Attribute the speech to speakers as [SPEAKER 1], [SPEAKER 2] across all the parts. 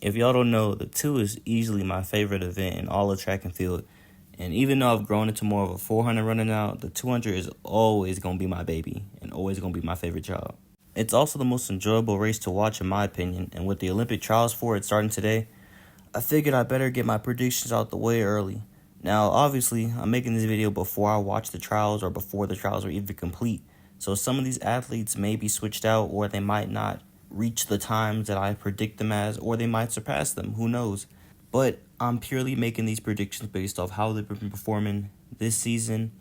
[SPEAKER 1] If y'all don't know, the 2 is easily my favorite event in all of track and field. And even though I've grown into more of a 400 runner now, the 200 is always going to be my baby and always going to be my favorite job. It's also the most enjoyable race to watch in my opinion, and with the Olympic trials for it starting today, I figured I better get my predictions out the way early. Now, obviously, I'm making this video before I watch the trials or before the trials are even complete, so some of these athletes may be switched out or they might not reach the times that I predict them as, or they might surpass them, who knows. But I'm purely making these predictions based off how they've been performing this season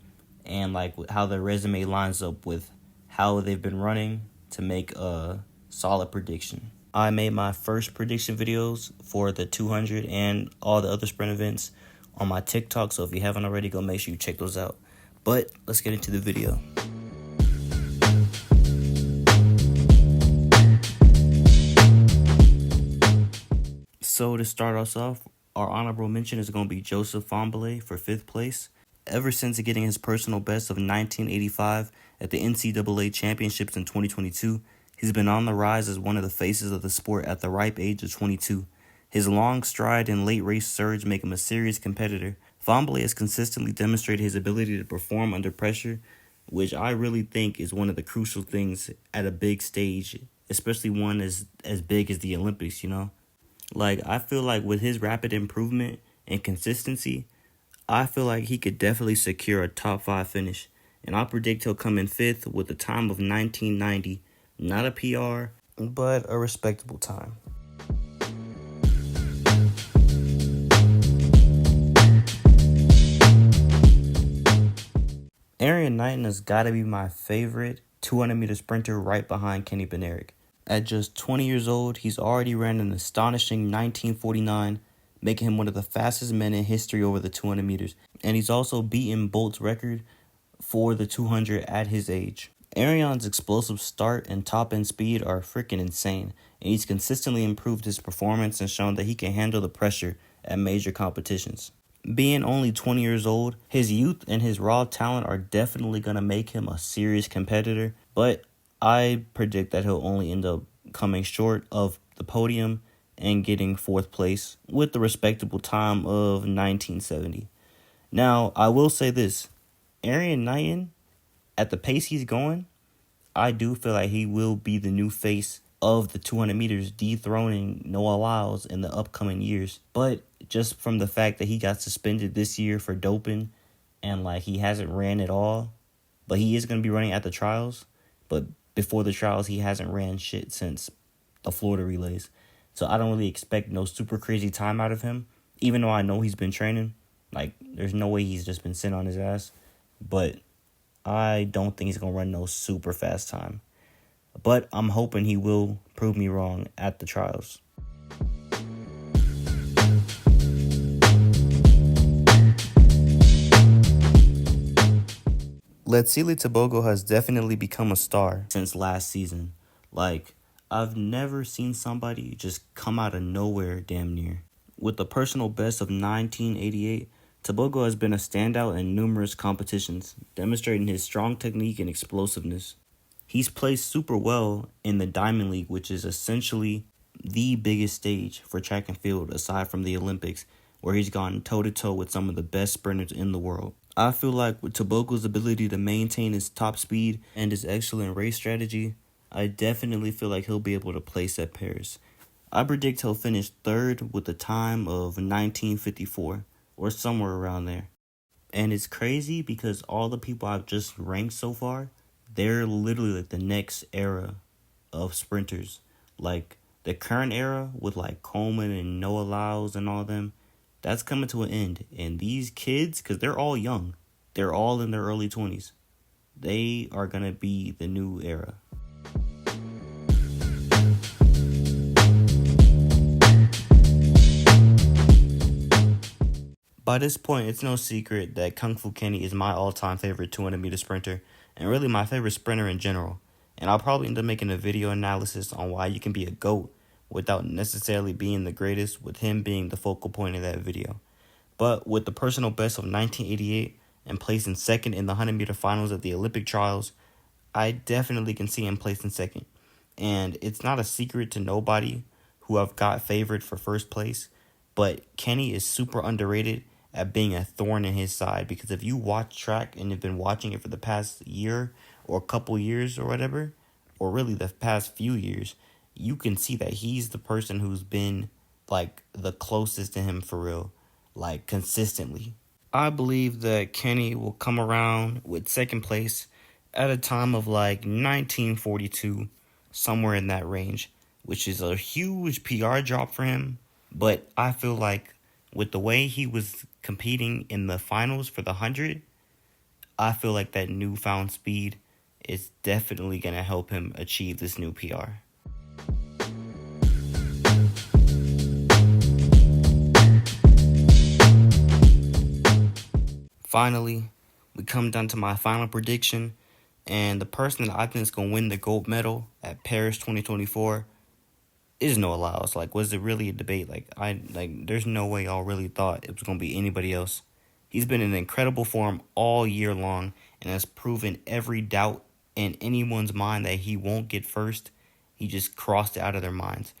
[SPEAKER 1] and like how their resume lines up with how they've been running to make a solid prediction. I made my first prediction videos for the 200 and all the other sprint events on my TikTok, so if you haven't already, go make sure you check those out. But let's get into the video. So to start us off, our honorable mention is going to be Joseph Fahnbulleh for 5th place. Ever since getting his personal best of 1985 at the NCAA Championships in 2022, he's been on the rise as one of the faces of the sport at the ripe age of 22. His long stride and late race surge make him a serious competitor. Fahnbulleh has consistently demonstrated his ability to perform under pressure, which I really think is one of the crucial things at a big stage, especially one as big as the Olympics, you know? Like, I feel like with his rapid improvement and consistency, I feel like he could definitely secure a top 5 finish. And I predict he'll come in 5th with a time of 1990. Not a PR, but a respectable time. Arion N has got to be my favorite 200-meter sprinter right behind Kenny Bednarek. At just 20 years old, he's already ran an astonishing 1949, making him one of the fastest men in history over the 200 meters. And he's also beaten Bolt's record for the 200 at his age. Arion's explosive start and top-end speed are freaking insane, and he's consistently improved his performance and shown that he can handle the pressure at major competitions. Being only 20 years old, his youth and his raw talent are definitely going to make him a serious competitor, but I predict that he'll only end up coming short of the podium and getting 4th place with the respectable time of 1970. Now, I will say this, Arion N, at the pace he's going, I do feel like he will be the new face of the 200 meters, dethroning Noah Lyles in the upcoming years. But just from the fact that he got suspended this year for doping and like he hasn't ran at all, but he is going to be running at the trials. But before the trials, he hasn't ran shit since the Florida relays. So I don't really expect no super crazy time out of him, even though I know he's been training. Like, there's no way he's just been sitting on his ass. But I don't think he's going to run no super fast time. But I'm hoping he will prove me wrong at the trials. Leilon Tobu has definitely become a star since last season. Like, I've never seen somebody just come out of nowhere damn near. With a personal best of 1988, Tobu has been a standout in numerous competitions, demonstrating his strong technique and explosiveness. He's placed super well in the Diamond League, which is essentially the biggest stage for track and field aside from the Olympics, where he's gone toe-to-toe with some of the best sprinters in the world. I feel like with Tobu's ability to maintain his top speed and his excellent race strategy, I definitely feel like he'll be able to place at Paris. I predict he'll finish 3rd with a time of 1954 or somewhere around there. And it's crazy because all the people I've just ranked so far, they're literally like the next era of sprinters. Like the current era with like Coleman and Noah Lyles and all them, that's coming to an end. And these kids, because they're all young, they're all in their early 20s. They are going to be the new era. By this point, it's no secret that Kung Fu Kenny is my all-time favorite 200-meter sprinter, and really my favorite sprinter in general. And I'll probably end up making a video analysis on why you can be a GOAT without necessarily being the greatest, with him being the focal point of that video. But with the personal best of 1988 and placing 2nd in the 100-meter finals at the Olympic trials, I definitely can see him placing 2nd. And it's not a secret to nobody who I've got favored for first place, but Kenny is super underrated at being a thorn in his side, because if you watch track and have been watching it for the past year or a couple years or whatever, or really the past few years, you can see that he's the person who's been like the closest to him for real, like consistently. I believe that Kenny will come around with second place at a time of like 1942, somewhere in that range, which is a huge PR drop for him. But I feel like with the way he was competing in the finals for the 100, I feel like that newfound speed is definitely going to help him achieve this new PR. Finally, we come down to my final prediction, and the person that I think is going to win the gold medal at Paris 2024 is Noah Lyles. Like, was it really a debate? There's no way y'all really thought it was going to be anybody else. He's been in incredible form all year long and has proven every doubt in anyone's mind that he won't get first. He just crossed it out of their minds.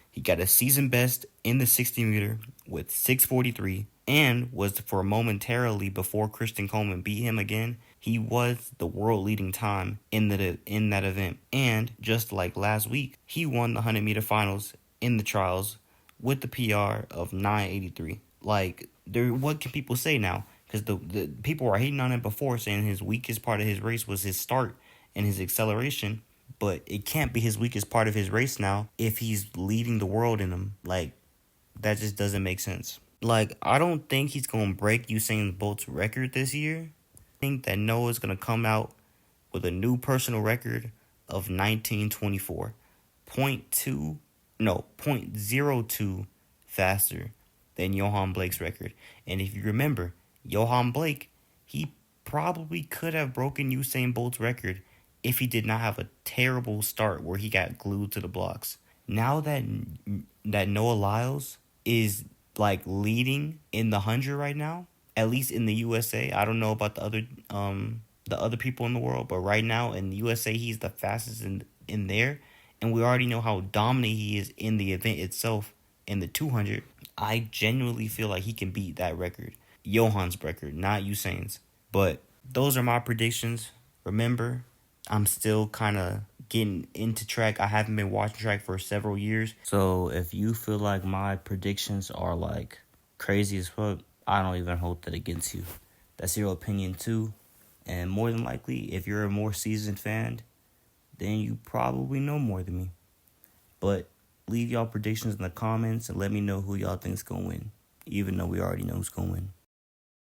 [SPEAKER 1] He got a season best in the 60 meter with 6:43, and was for momentarily before Kristen Coleman beat him again. He was the world leading time in that event. And just like last week, he won the 100-meter finals in the trials with the PR of 9:83. Like, what can people say now? Because the people were hating on him before, saying his weakest part of his race was his start and his acceleration. But it can't be his weakest part of his race now if he's leading the world in them. Like, that just doesn't make sense. Like, I don't think he's going to break Usain Bolt's record this year. I think that Noah's going to come out with a new personal record of 1924. 0.02 faster than Johan Blake's record. And if you remember, Johan Blake, he probably could have broken Usain Bolt's record if he did not have a terrible start where he got glued to the blocks. Now that Noah Lyles is like leading in the 100 right now, at least in the USA. I don't know about the other people in the world, but right now in the USA, he's the fastest in there, and we already know how dominant he is in the event itself in the 200. I genuinely feel like he can beat that record, Johan's record, not Usain's. But those are my predictions. Remember, I'm still kind of getting into track. I haven't been watching track for several years. So if you feel like my predictions are like crazy as fuck, I don't even hold that against you. That's your opinion too. And more than likely, if you're a more seasoned fan, then you probably know more than me. But leave y'all predictions in the comments and let me know who y'all think's going to win, even though we already know who's going to win.